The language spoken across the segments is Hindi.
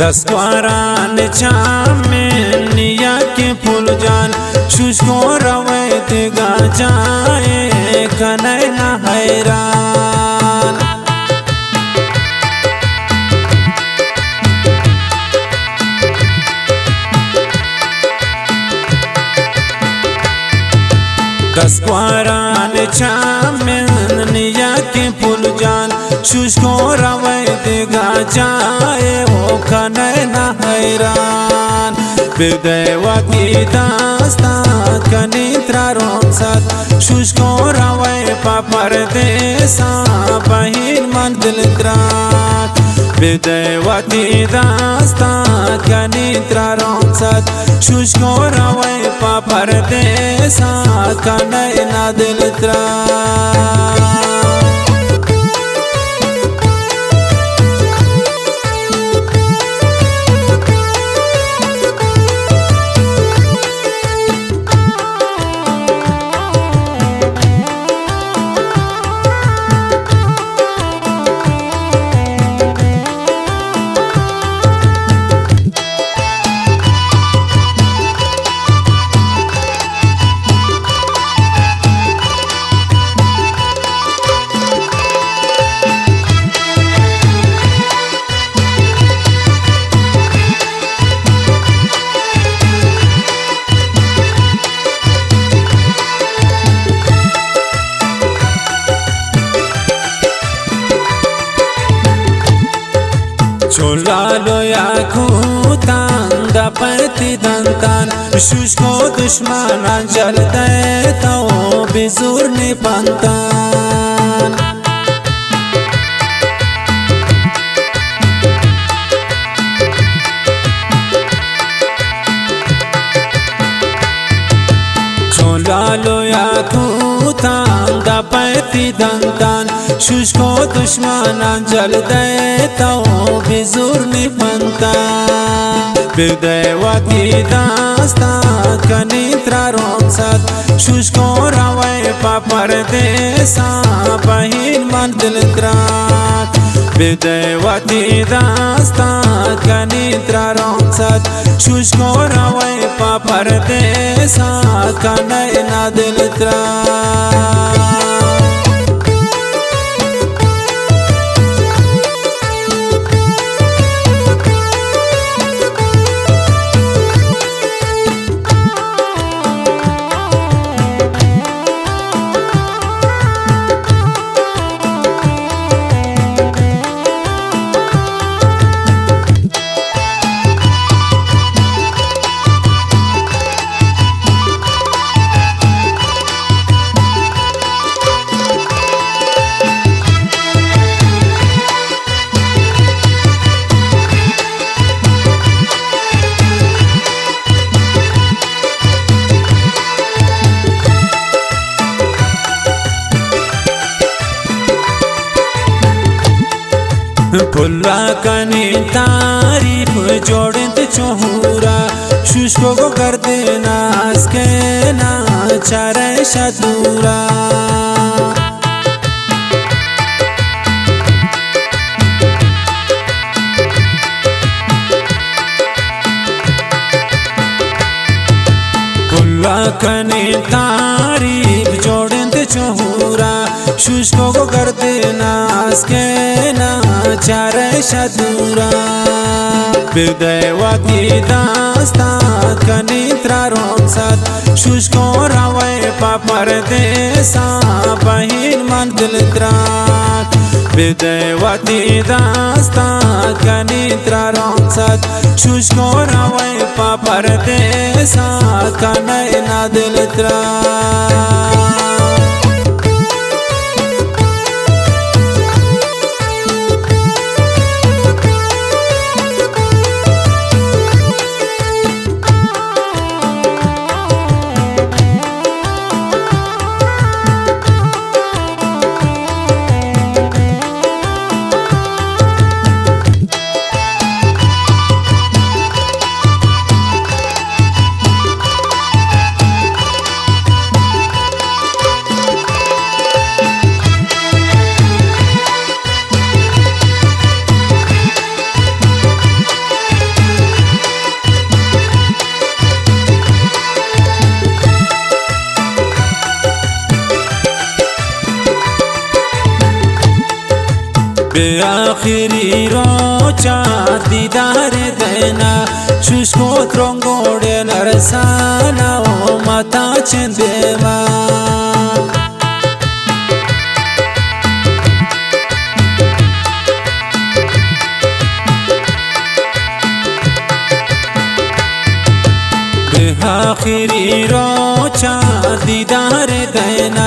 दसवारान चामें निया के फूल जान शुष्को रवैत गा जाए कनय न हैरान दसवारान चामें निया के फूल जान शुष्को रवैत गा जाए कनय न हैरान बिदय वकी दास्ता कनित्रा रोक्सत शुष्को रवै पा परदेसा बहिन मन दिल त्राक बिदय वकी दास्ता कनित्रा रोक्सत शुष्को रवै पा परदेसा कनय न दिल त्राक चोलालो या खूतान दपति दंतान शुष्को दुश्मना जलते तो बिजुर निपंतान चोलालो या खूतान दपति दंतान शुष्को दुश्मना जलते तो बिजुर निपंता बिदय वकी दास्ता कनित्रा रोक्सत शुष्को रवै पा परदेसा बहिन मन दिल त्राक बिदय वकी दास्ता कनित्रा रोक्सत शुष्को रवै पा परदेसा कनय न दिल त्राक फुल्ला कनी तारीफ जोड़त चोहूरा शुष्को को कर देना के ना चारे शदूरा कने तारीफ जोड़ंत चोहूरा शुष्को को कर देना के ना चारे शदूरा बिदैवती दास्तान कनित्रा रोमसत शुष्को रवे पापर देसा बहिन मंदिल त्राक बिदैवती दास्तान कनित्रा रोमसत शुष्को रवे पापर देसा कनय ना दिल त्राक आखिरी रोचा दीदार देना शुष्को त्रोंगोड़े नरसाना ओ माता चंदेवा आखिरी रोचा दीदार देना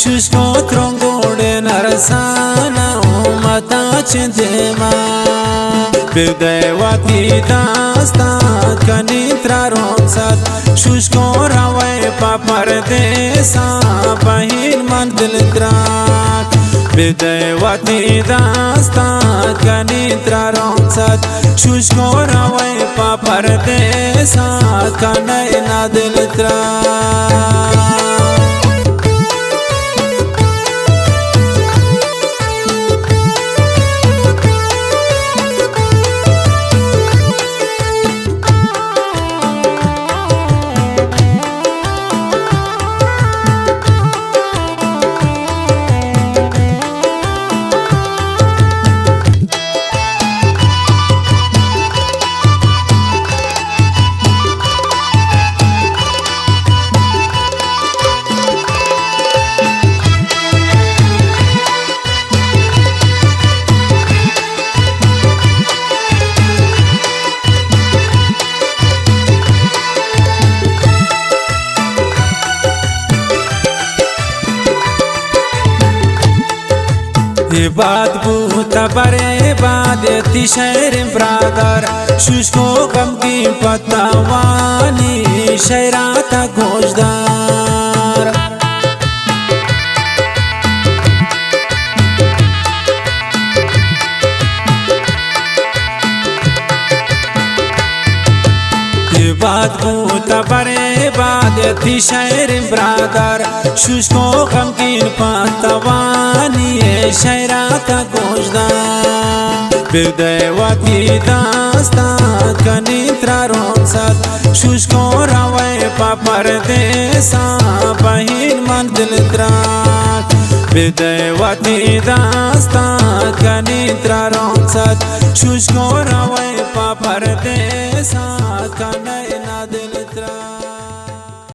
शुष्को त्रोंगोड़े नरसाना माता चंदेमा बिदैवती दास्तान कनित्रा रोमसत शुष्को रवे पापर देसा बहिन मंदिल त्राक बिदैवती दास्तान कनित्रा रोमसत शुष्को रवे पापर देसा कनय ना दिल त्राक बात बूता बरे बाद तिशैर ब्रादर शुष्को गम की पतवानी शैराता गोशदार बात बूता बरे बाद तिशैर ब्रादर शुष्को गम की पतवानी शैराता गोशदार बिदैवती दास्तान कनित्रा रोमसत शुष्को रवे पापर देसा बहिन मंदिल त्राक बिदैवती दास्तान कनित्रा रोमसत शुष्को रवे पापर देसा कनय ना